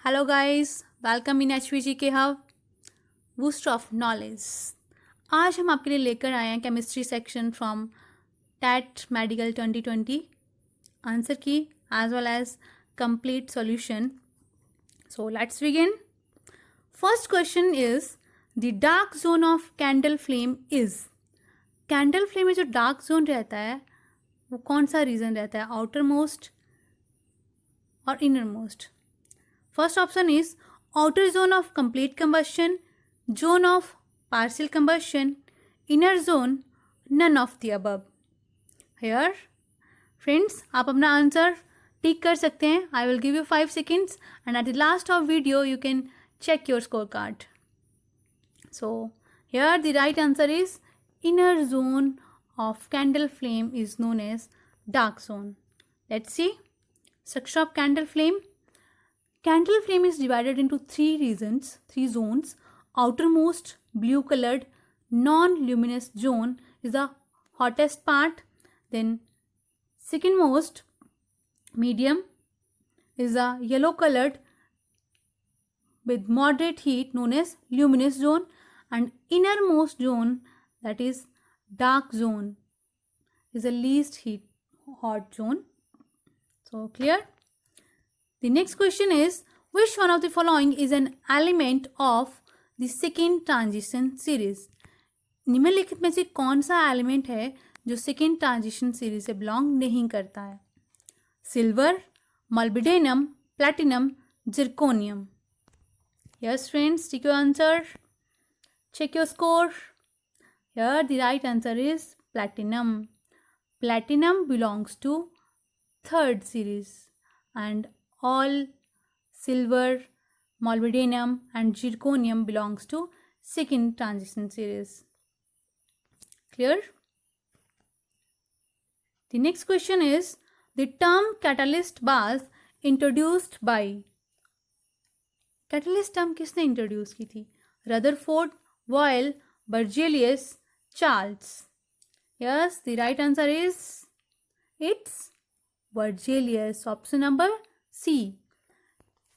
Hello guys, welcome in HVG के hub boost of knowledge. आज हम आपके लिए लेकर आए हैं chemistry section from TAT medical 2020 answer key as well as complete solution. So let's begin. First question is the dark zone of candle flame is. Candle flame में जो dark zone रहता है वो कौन सा रीजन रहता है, आउटर मोस्ट और inner most? First option is outer zone of complete combustion, zone of partial combustion, inner zone, none of the above. Here, friends, आप अपना आंसर टिक कर सकते हैं. I will give you 5 seconds and at the last of video you can check your scorecard. So, here the right answer is inner zone of candle flame is known as dark zone. Let's see. Structure of candle flame. Candle flame is divided into three zones. Outermost blue colored non-luminous zone is the hottest part. Then secondmost medium is the yellow colored with moderate heat known as luminous zone, and innermost zone, that is dark zone, is the least hot zone. So clear? The next question is, which one of the following is an element of the second transition series? निम्नलिखित में से कौन सा element है जो second transition series से belong नहीं करता है? Silver, molybdenum, platinum, zirconium. Yes friends, take your answer. Check your score. Here the right answer is platinum. Platinum belongs to third series and all silver, molybdenum and zirconium belongs to second transition series. Clear? The next question is, the term catalyst was introduced by. Catalyst term किसने introduce की थी? Rutherford, Boyle, Berzelius, Charles. Yes, the right answer is it's Berzelius. Option number C.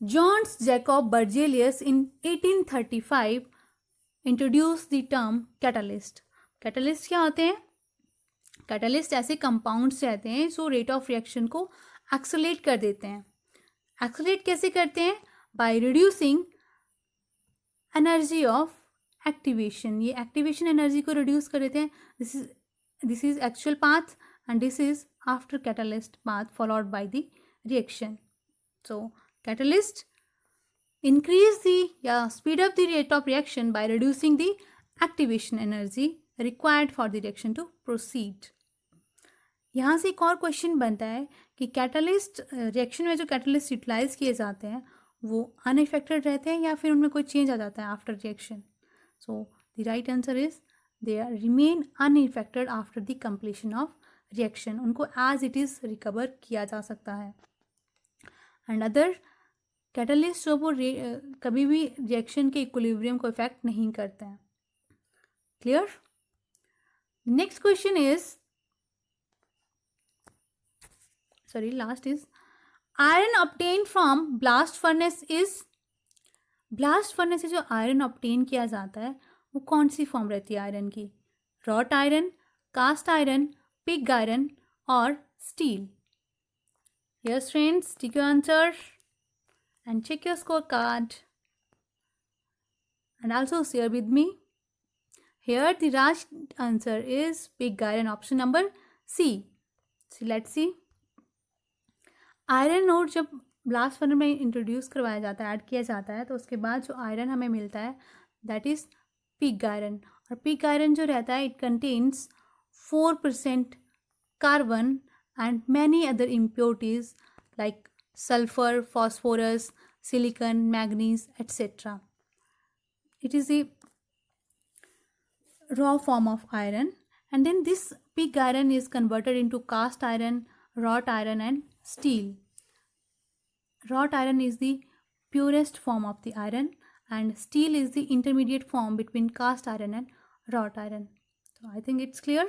Johannes Jacob Berzelius in 1835 introduced the term catalyst. Catalyst क्या होते हैं? Catalyst ऐसे compounds रहते हैं जो rate of reaction को accelerate कर देते हैं. Accelerate कैसे करते हैं? By reducing energy of activation. ये activation energy को reduce कर देते हैं. This is actual path and this is after catalyst path followed by the reaction. So catalyst increase the speed up the rate of reaction by reducing the activation energy required for the reaction to proceed. यहाँ से एक और question बनता है कि catalyst reaction में जो catalyst utilise किए जाते हैं वो अनइफेक्टेड रहते हैं या फिर उनमें कोई चेंज आ जाता है after reaction? So the right answer is they are remain unaffected after the completion of reaction. उनको एज इट इज़ रिकवर किया जा सकता है. एंड अदर कैटलिस्ट जो वो कभी भी रिएक्शन के इक्विलिब्रियम को इफेक्ट नहीं करते हैं. Clear? Next question is, sorry last is, iron obtain from blast furnace is. Blast furnace से जो आयरन ऑब्टेन किया जाता है वो कौन सी फॉर्म रहती है आयरन की? Wrought iron, cast iron, pig iron और steel. Yes friends, take your answer and check your scorecard and also share with me. Here the right answer is pig iron, option number C. So let's see. Iron ore जब blast furnace में introduce करवाया जाता है, add किया जाता है, तो उसके बाद जो आयरन हमें मिलता है दैट इज पिग आयरन. और पिग आयरन जो रहता है it contains 4% carbon and many other impurities like sulfur, phosphorus, silicon, manganese, etc. It is the raw form of iron, and then this pig iron is converted into cast iron, wrought iron and steel. Wrought iron is the purest form of the iron and steel is the intermediate form between cast iron and wrought iron. So I think it's clear.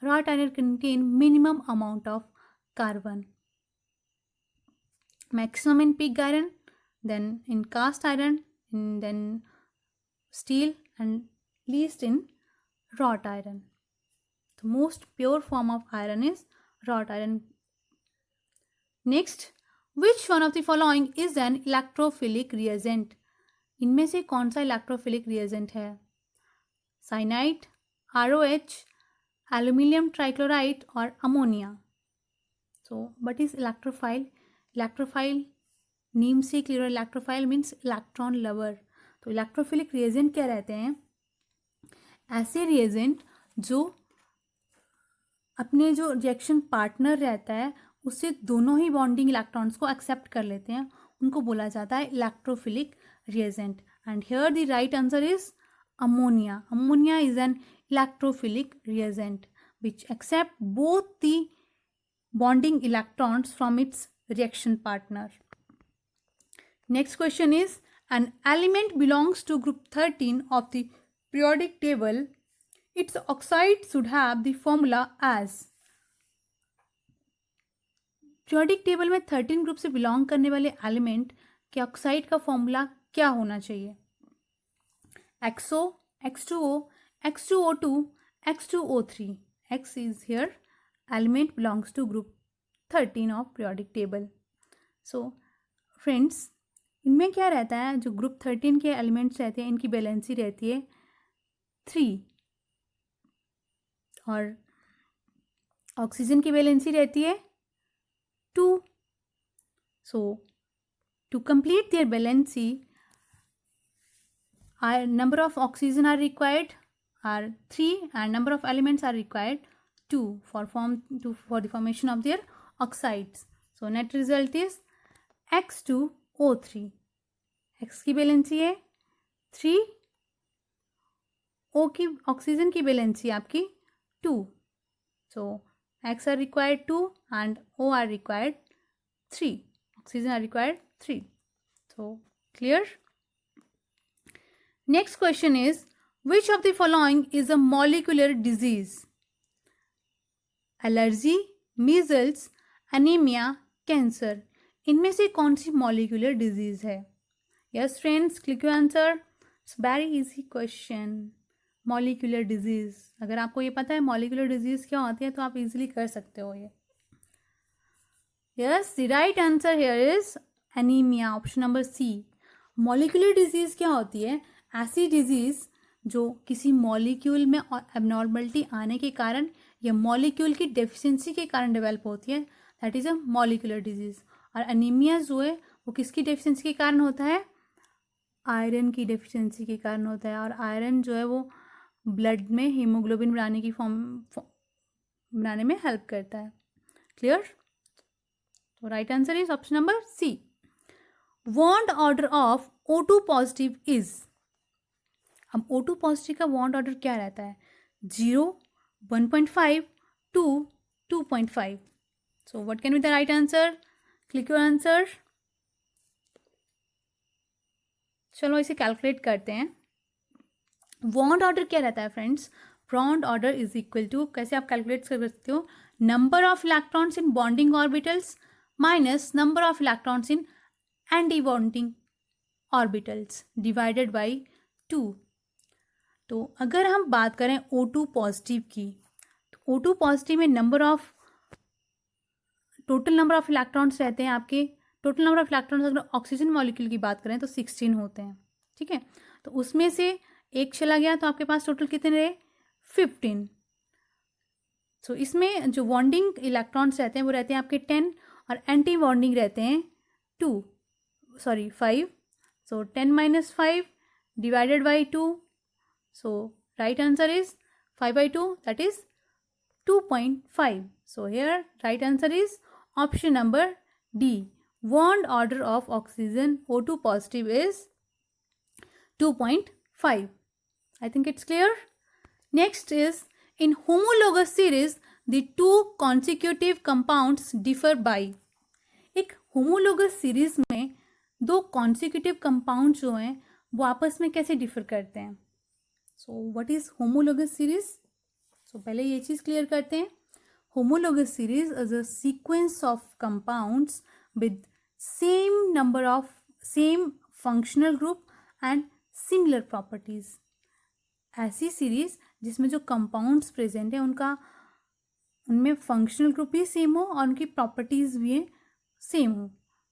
Wrought iron contain minimum amount of carbon. Maximum in pig iron then in cast iron, and then steel, and least in wrought iron. The most pure form of iron is wrought iron. Next, which one of the following is an electrophilic reagent? इनमें से कौन सा electrophilic reagent है? Cyanide, ROH, aluminium trichloride और ammonia. So what is electrophile? Electrophile name से clear. Electrophile means electron lover. तो electrophilic reagent क्या रहते हैं? ऐसे रिएजेंट जो अपने जो रिएक्शन पार्टनर रहता है उससे दोनों ही बॉन्डिंग इलेक्ट्रॉन्स को एक्सेप्ट कर लेते हैं, उनको बोला जाता है electrophilic reagent. And here the right answer is ammonia. Ammonia is an electrophilic reagent which accept both the bonding electrons from its reaction partner. Next question is, an element belongs to group 13 of the periodic table. Its oxide should have the formula as. periodic table में 13 group से belong करने वाले element के oxide का formula क्या होना चाहिए? XO, X2O, X2O2, X2O3. X is here element belongs to group 13 of periodic table. So friends, इनमें क्या रहता है? जो ग्रुप 13 के एलिमेंट्स रहते हैं इनकी वैलेंसी रहती है 3 और ऑक्सीजन की वैलेंसी रहती है 2. So to complete their valency, number of oxygen are required are 3 and number of elements are required 2 for the formation of their oxides. So net result is X2O3. X की valency है 3, O की oxygen की valency आपकी 2. So X are required 2 and O are required 3. Oxygen are required 3. So clear? Next question is, which of the following is a molecular disease? Allergy, measles, anemia, cancer. इनमें से कौन सी molecular disease है? Yes friends, click your answer. It's very easy question. Molecular disease. अगर आपको ये पता है molecular disease क्या होती है तो आप easily कर सकते हो ये. Yes, the right answer here is anemia. Option number C. Molecular disease क्या होती है? ऐसी डिजीज़ जो किसी मॉलिक्यूल में एबनॉर्मलिटी आने के कारण या मॉलिक्यूल की डेफिशिएंसी के कारण डेवलप होती है, that is a molecular disease. और एनीमिया जो है वो किसकी डेफिशिएंसी के कारण होता है? आयरन की डेफिशिएंसी के कारण होता है. और आयरन जो है वो ब्लड में हीमोग्लोबिन बनाने की बनाने में हेल्प करता है. क्लियर? तो right answer is option number C. Bond order of O2 positive is. अब O2 पॉजिटिव का बॉन्ड ऑर्डर क्या रहता है? 0, 1.5, 2, 2.5. So what can be the right answer? Click your answer. चलो इसे कैलकुलेट करते हैं. बॉन्ड ऑर्डर क्या रहता है friends? Bond order is equal to, कैसे आप कैलकुलेट कर सकते हो? Number of electrons in bonding orbitals minus number of electrons in anti bonding orbitals divided by 2. तो अगर हम बात करें O2 पॉजिटिव की, तो O2 पॉजिटिव में टोटल नंबर ऑफ इलेक्ट्रॉन्स रहते हैं आपके. टोटल नंबर ऑफ इलेक्ट्रॉन्स अगर ऑक्सीजन मॉलिक्यूल की बात करें तो 16 होते हैं. ठीक है, तो उसमें से एक चला गया तो आपके पास टोटल कितने रहे? 15. सो इसमें जो बॉन्डिंग इलेक्ट्रॉन्स रहते हैं वो रहते हैं आपके 10 और एंटी बॉन्डिंग रहते हैं 5. सो 10 minus 5 divided by 2. So right answer is 5 by 2, that is 2.5. So here right answer is option number D. Bond order of oxygen O2 positive is 2.5. I think it's clear. Next is, in homologous series the two consecutive compounds differ by. एक homologous series में दो consecutive compound जो हैं वो आपस में कैसे differ करते हैं? So what is homologous series? So पहले ये चीज़ क्लियर करते हैं. Homologous series is a sequence of compounds with same number of same functional group and similar properties. ऐसी सीरीज जिसमें जो कंपाउंड्स प्रेजेंट है उनमें फंक्शनल ग्रुप भी सेम हो और उनकी प्रॉपर्टीज भी सेम हो,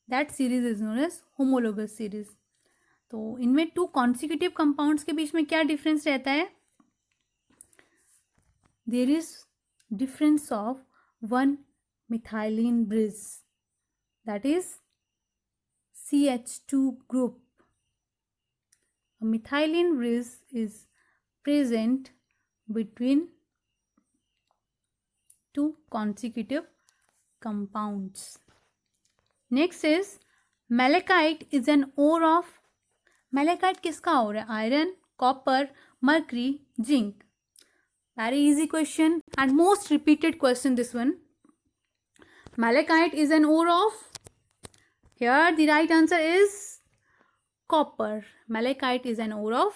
that series is known as homologous series. तो इनमें टू कॉन्सिक्यूटिव कंपाउंड्स के बीच में क्या डिफरेंस रहता है? There is difference of one methylene bridge, that is CH2 group. A methylene bridge is present between two consecutive compounds. Next is malachite is an ore of, malachite किसका ore है? Iron, copper, mercury, zinc. Very easy question and most repeated question this one. Malachite is an ore of, here the right answer is copper. Malachite is an ore of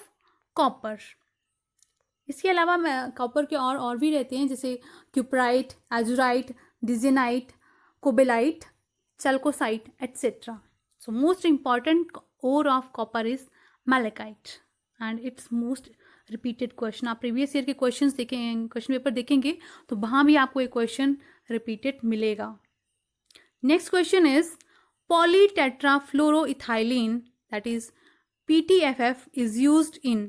copper. इसके अलावा copper के और भी रहते हैं, जैसे cuprite, azurite, digenite, covellite, chalcocite etcetera. So most important ore of copper is malachite and it's most repeated question. आप previous year के क्वेश्चन देखें, क्वेश्चन पेपर देखेंगे तो वहाँ भी आपको एक क्वेश्चन रिपीटेड मिलेगा. Next question is polytetrafluoroethylene, that is PTFF, is used in.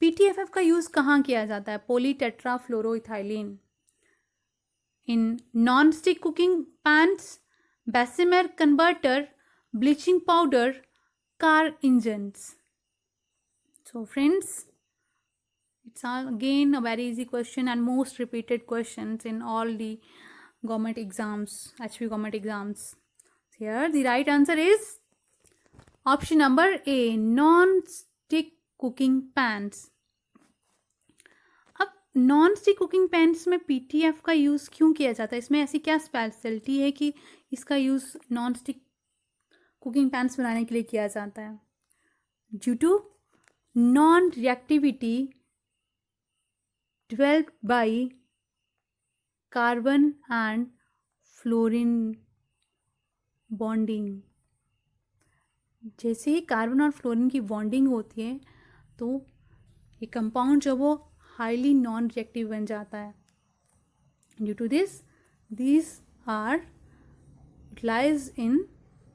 PTFF का यूज कहाँ किया जाता है? polytetrafluoroethylene in non-stick cooking pans, Bessemer converter, bleaching powder, car engines. So friends, it's again a very easy question and most repeated questions in all the government exams, HV government exams. Here the right answer is option number A, non-stick cooking pans. अब non-stick cooking pans में PTF का use क्यों किया जाता है? इसमें ऐसी क्या स्पेशलिटी है कि इसका यूज़ non-stick cooking pans बनाने के लिए किया जाता है? Due to non-reactivity developed by carbon and fluorine bonding. जैसे ही कार्बन और फ्लोरीन की बॉन्डिंग होती है तो ये कंपाउंड जो वो हाईली नॉन रिएक्टिव बन जाता है. Due to this these are utilised in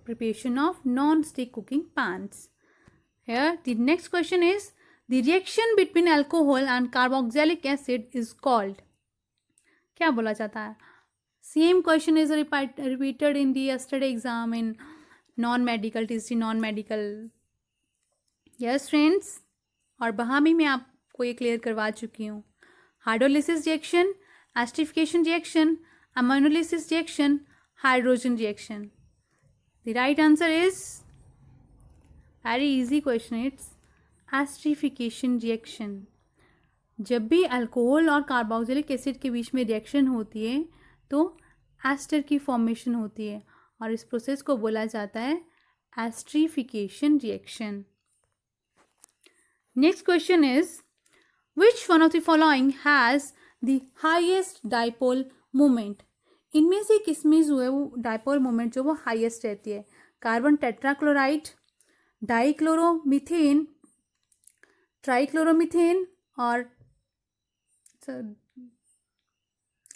preparation of non stick cooking pans. Here the next question is the reaction between alcohol and carboxylic acid is called. क्या बोला जाता है? Same question is repeated in the yesterday exam in non medical, TC non medical. Yes friends, और वहाँ भी मैं आपको ये क्लियर करवा चुकी हूँ. Hydrolysis reaction, esterification reaction, aminolysis reaction, hydrogen reaction. The right answer is very easy question, it's esterification reaction. जब भी अल्कोहल और कार्बोक्सिलिक एसिड के बीच में रिएक्शन होती है तो एस्टर की फॉर्मेशन होती है और इस प्रोसेस को बोला जाता है esterification reaction. Next question is which one of the following has the highest dipole moment. इनमें से किसमें जो है वो डाइपोल मोमेंट जो वो हाईएस्ट रहती है? कार्बन टेट्राक्लोराइड, डाइक्लोरोमीथेन, ट्राइक्लोरोमीथेन और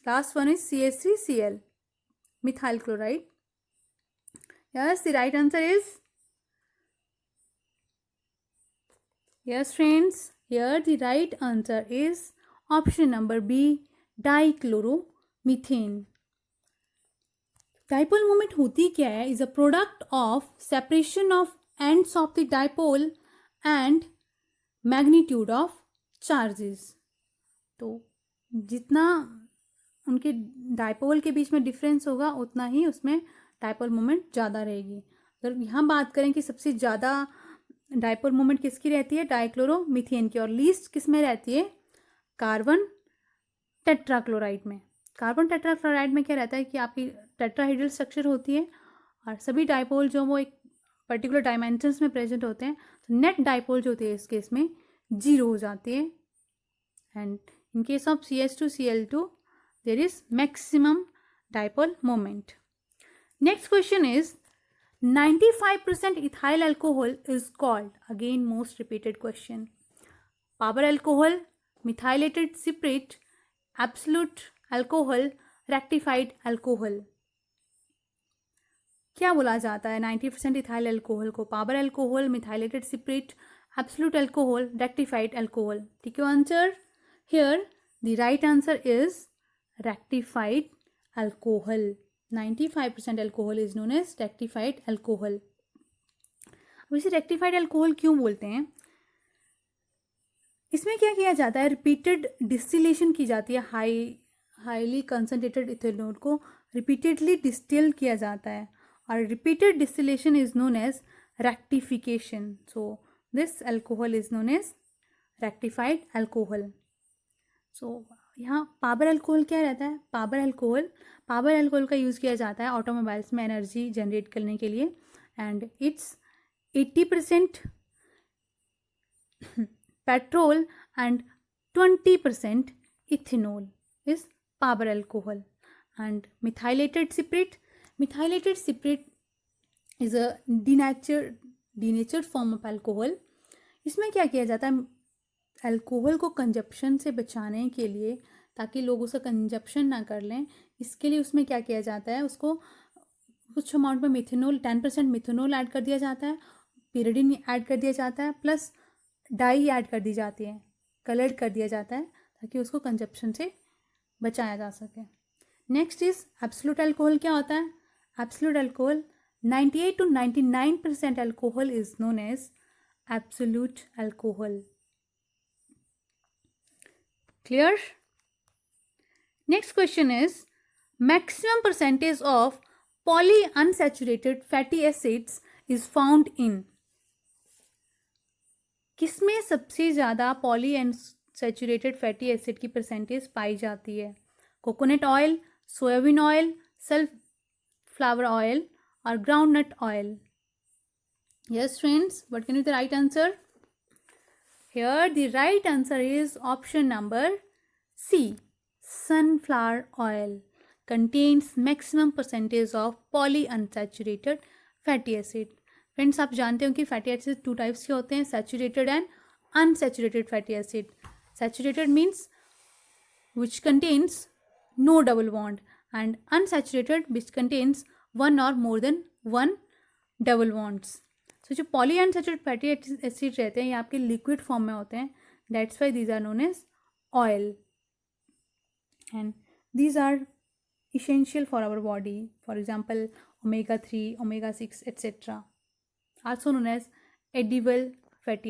last one is CH3Cl, methyl chloride. Yes, the right answer is, yes friends, here the right answer is option number B, dichloromethane. Dipole moment होती क्या है? Is a product of separation of ends of the dipole and magnitude of charges. तो जितना उनके dipole के बीच में difference होगा उतना ही उसमें डाइपोल मोमेंट ज़्यादा रहेगी. अगर यहाँ बात करें कि सबसे ज़्यादा डाइपोल मोमेंट किसकी रहती है? डाइक्लोरोमीथेन की. और लीस्ट किस में रहती है? कार्बन टेट्राक्लोराइड में. कार्बन टेट्राक्लोराइड में क्या रहता है कि आपकी टेट्राहेड्रल स्ट्रक्चर होती है और सभी डाइपोल जो वो एक पर्टिकुलर डायमेंशंस में प्रेजेंट होते हैं, तो नेट डाइपोल जो होती है इस केस में 0 हो जाती है. And in case of CH2Cl2 there is maximum dipole moment. Next question is 95% ethyl alcohol is called, again most repeated question, power alcohol, methylated spirit, absolute alcohol, rectified alcohol. क्या बोला जाता है 90% इथाइल अल्कोहल को? Power alcohol, methylated spirit, absolute alcohol, rectified alcohol. ठीक है answer. Here the right answer is rectified alcohol. 95% alcohol is known as rectified alcohol. अब इसे rectified alcohol क्यों बोलते हैं? इसमें क्या किया जाता है? रिपीटेड डिस्टिलेशन की जाती है. हाईली कंसनट्रेटेड इथेनॉल को रिपीटेडली डिस्टिल किया जाता है, और repeated distillation is known as rectification. So this alcohol is known as rectified alcohol. So यहाँ पावर अल्कोहल क्या रहता है? पावर अल्कोहल का यूज़ किया जाता है ऑटोमोबाइल्स में एनर्जी जनरेट करने के लिए, and it's 80% petrol and 20% ethanol is power alcohol. And methylated spirit is a denatured form of alcohol. इसमें क्या किया जाता है? अल्कोहल को कंजप्शन से बचाने के लिए, ताकि लोग उसे कंजप्शन ना कर लें, इसके लिए उसमें क्या किया जाता है? उसको कुछ अमाउंट में मिथेनॉल, 10% मिथेनॉल ऐड कर दिया जाता है, पिरिडिन ऐड कर दिया जाता है, प्लस डाई ऐड कर दी जाती है, कलर्ड कर दिया जाता है, ताकि उसको कंजप्शन से बचाया जा सके. Next is absolute alcohol. क्या होता है absolute alcohol? 98 to 99% alcohol is known as absolute alcohol. Clear? Next question is, maximum percentage of polyunsaturated fatty acids is found in. किसमें सबसे ज़्यादा पॉलीअनसैचुरेटेड फैटी एसिड की परसेंटेज पाई जाती है? Coconut oil, soybean oil, sunflower oil or groundnut oil? Yes friends, what can be the right answer? Here the right answer is option number C. Sunflower oil contains maximum percentage of polyunsaturated fatty acid. Friends, आप जानते हो कि fatty acid 2 types के होते हैं, saturated and unsaturated fatty acid. Saturated means which contains no double bond, and unsaturated which contains one or more than one double bonds. So जो polyunsaturated fatty acid रहते हैं, ये आपके liquid form में होते हैं. That's why these are known as oil, and these are essential for our body. For example, omega 3, omega 6, etc. also known as edible fatty acids.